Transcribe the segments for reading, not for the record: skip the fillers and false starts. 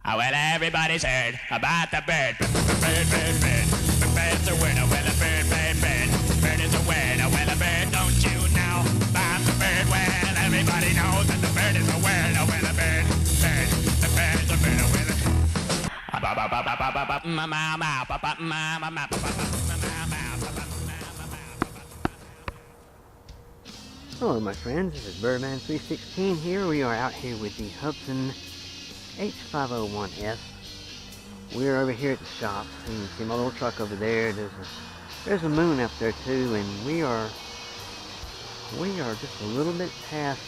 Oh, well, everybody's heard about the bird. Bird, bird, bird. The bird's a word. Oh, well, a bird, bird, bird. Bird is a word. Oh, well, a bird, don't you know about the bird? Well, everybody knows that the bird is a word. Oh, well, a bird, bird. The bird is a bird. Oh, well, Hello my friends, this is Birdman316 here. We are out here with the Hubsan h501s. We're over here at the shop, and you can see my little truck over there. There's a moon up there too, and we are just a little bit past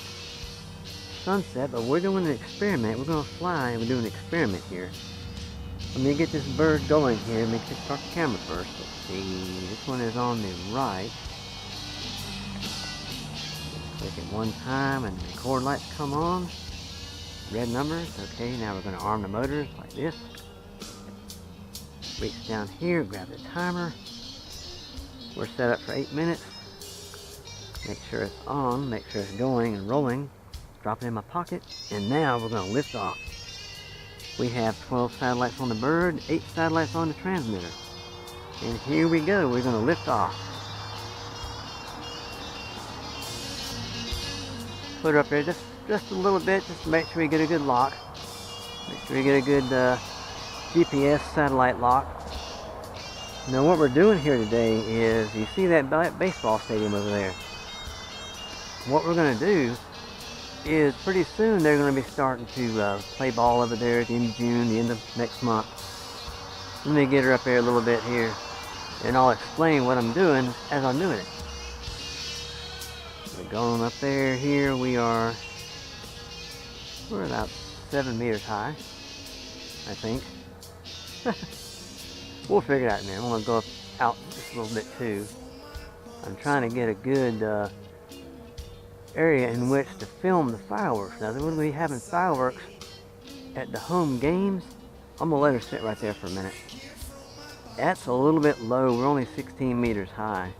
sunset, but we're doing an experiment. We're going to fly and we're doing an experiment here. Let me get this bird going here. Let me start the camera first. Let's see, this one is on the right. Click it one time and the record lights come on. Red numbers. Okay, now we're going to arm the motors like this. Reach down here, grab the timer. We're set up for 8 minutes. Make sure it's on, make sure it's going and rolling. Drop it in my pocket, and now we're going to lift off. We have 12 satellites on the bird, 8 satellites on the transmitter. And here we go, we're going to lift off. Put her up there just a little bit, just to make sure we get a good lock. Make sure we get a good GPS satellite lock. Now what we're doing here today is, you see that baseball stadium over there? What we're going to do is, pretty soon they're going to be starting to play ball over there at the end of June, the end of next month. Let me get her up there a little bit here, and I'll explain what I'm doing as I'm doing it. We're going up there. Here we're about 7 meters high, I think. We'll figure it out, man. I'm going to go out just a little bit too. I'm trying to get a good area in which to film the fireworks. Now, we're going to be having fireworks at the home games. I'm going to let her sit right there for a minute. That's a little bit low. We're only 16 meters high.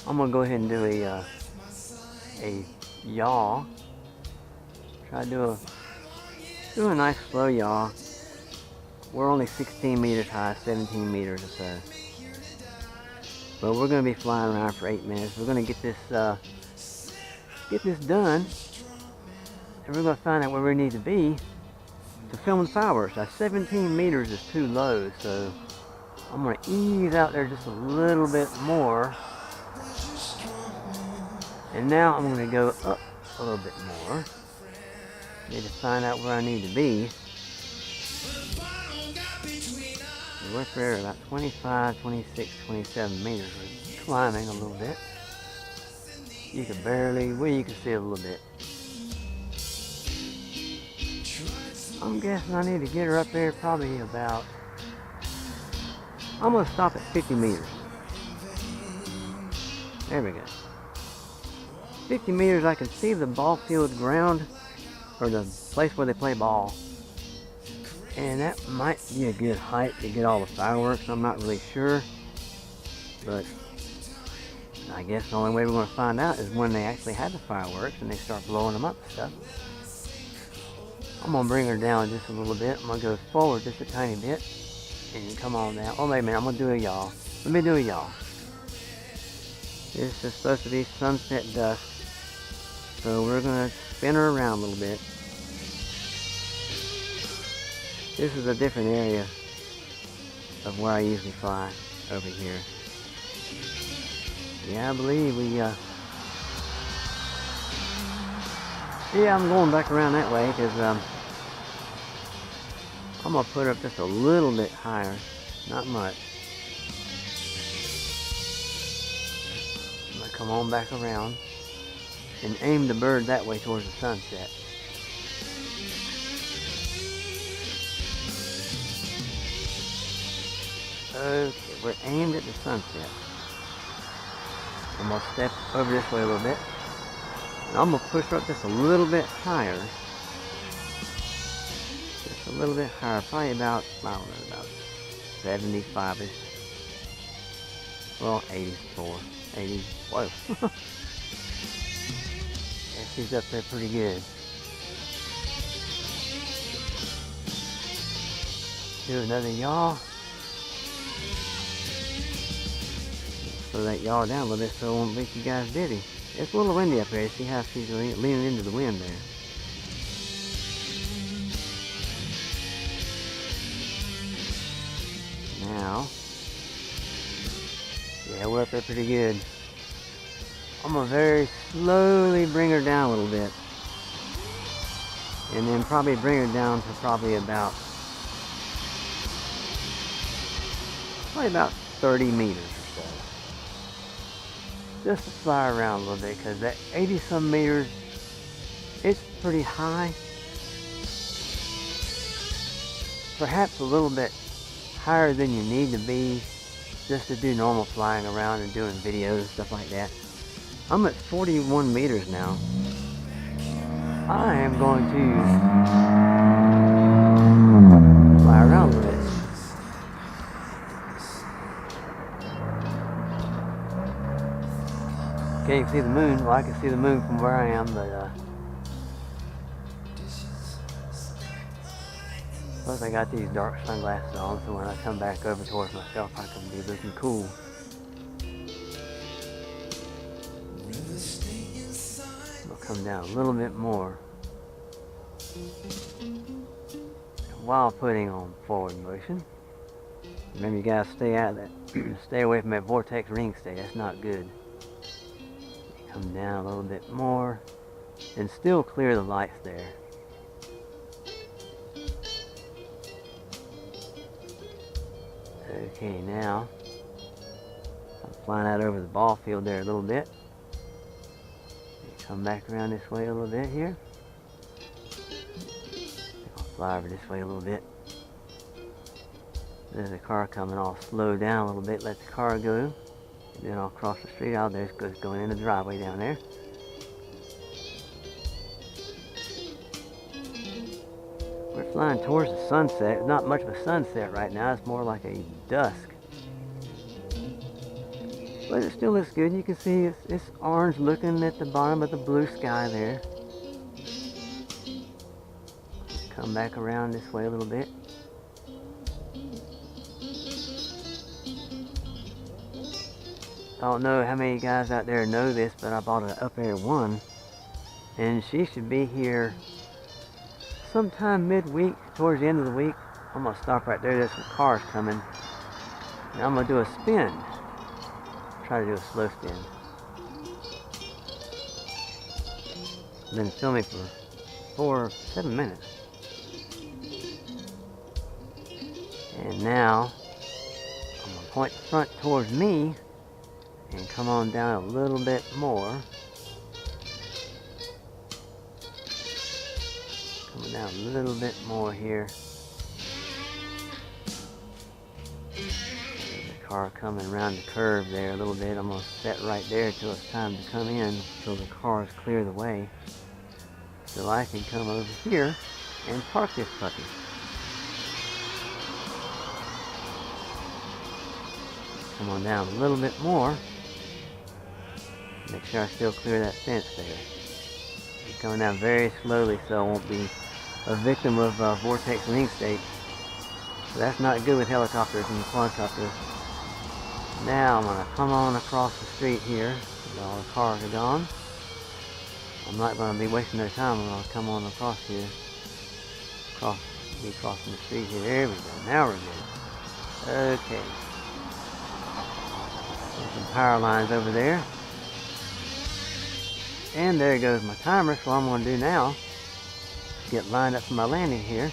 I'm going to go ahead and do a yaw. Try to do a nice slow yaw. We're only 16 meters high, 17 meters or so. But we're going to be flying around for 8 minutes. We're going to get this done, and we're going to find out where we need to be to film the fireworks. Now 17 meters is too low, so I'm going to ease out there just a little bit more. And now I'm going to go up a little bit more. Need to find out where I need to be. We're up there about 25, 26, 27 meters. We're climbing a little bit. You can you can see a little bit. I'm guessing I need to get her up there probably about, I'm going to stop at 50 meters. There we go. 50 meters, I can see the ball field ground, or the place where they play ball. And that might be a good height to get all the fireworks. I'm not really sure. But I guess the only way we're going to find out is when they actually have the fireworks and they start blowing them up and stuff. I'm going to bring her down just a little bit. I'm going to go forward just a tiny bit. And come on down. Oh, wait a minute. I'm going to do a yaw. Let me do a yaw. This is supposed to be sunset dusk. So we're going to spin her around a little bit. This is a different area of where I usually fly over here. Yeah, I believe yeah, I'm going back around that way because I'm going to put her up just a little bit higher. Not much. I'm going to come on back around and aim the bird that way towards the sunset. Okay, we're aimed at the sunset. I'm going to step over this way a little bit. And I'm going to push her up just a little bit higher. Just a little bit higher. Probably about, I don't know, about 75-ish. Well, 84. 80. Whoa. Yeah, she's up there pretty good. Do another yaw. Slow that yaw down a little bit so it won't make you guys dizzy. It's a little windy up here. See how she's leaning into the wind there. Now, yeah, we're up there pretty good. I'm gonna very slowly bring her down a little bit. And then probably bring her down to probably about 30 meters or so. Just to fly around a little bit, because that 80 some meters, it's pretty high. Perhaps a little bit higher than you need to be just to do normal flying around and doing videos and stuff like that. I'm at 41 meters now. I am going to fly around a little bit. Can't see the moon. Well, I can see the moon from where I am, but plus I got these dark sunglasses on, so when I come back over towards myself, I can be looking cool. I'll come down a little bit more while putting on forward motion. Remember, you guys stay out of that, stay away from that vortex ring stay. That's not good. Come down a little bit more and still clear the lights there. Okay, now I'm flying out over the ball field there a little bit. Come back around this way a little bit here. I'll fly over this way a little bit. There's a car coming. I'll slow down a little bit, let the car go. And then I'll cross the street out there. It's going in the driveway down there. We're flying towards the sunset. It's not much of a sunset right now. It's more like a dusk. But it still looks good. You can see it's orange looking at the bottom of the blue sky there. Come back around this way a little bit. I don't know how many guys out there know this, but I bought an Up Air 1, and she should be here sometime midweek, towards the end of the week. I'm going to stop right there. There's some cars coming. And I'm going to do a spin. Try to do a slow spin. I've been filming for 7 minutes. And now, I'm going to point the front towards me and come on down a little bit more. Coming down a little bit more here. There's a car coming around the curve there a little bit. I'm going to set right there until it's time to come in, until the cars clear the way. So I can come over here and park this puppy. Come on down a little bit more. Make sure I still clear that fence there. I'm coming down very slowly so I won't be a victim of vortex ring state. So that's not good with helicopters and quadcopters. Now I'm going to come on across the street here. All the cars are gone. I'm not going to be wasting their time. I'm going to come on across here. Be crossing the street here. There we go. Now we're good. Okay. There's some power lines over there. And there goes my timer. So what I'm going to do now is get lined up for my landing here.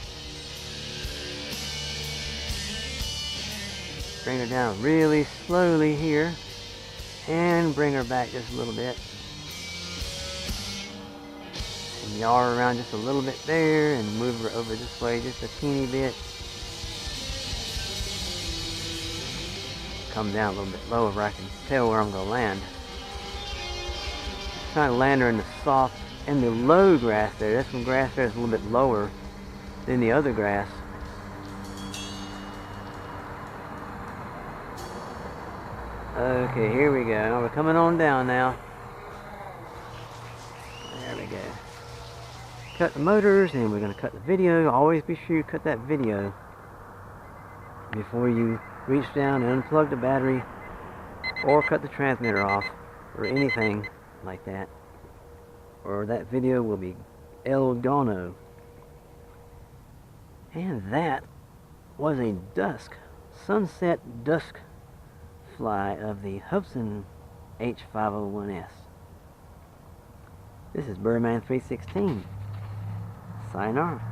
Bring her down really slowly here. And bring her back just a little bit. And yaw her around just a little bit there. And move her over this way just a teeny bit. Come down a little bit lower where I can tell where I'm going to land. Trying to land her in the soft and the low grass there. There's some grass there that's a little bit lower than the other grass. Okay, here we go. We're coming on down now. There we go. Cut the motors and we're going to cut the video. Always be sure you cut that video. before you reach down and unplug the battery or cut the transmitter off or anything like that, or that video will be el gono. And that was a sunset dusk fly of the Hubsan h501s. This is Birdman 316. Sayonara.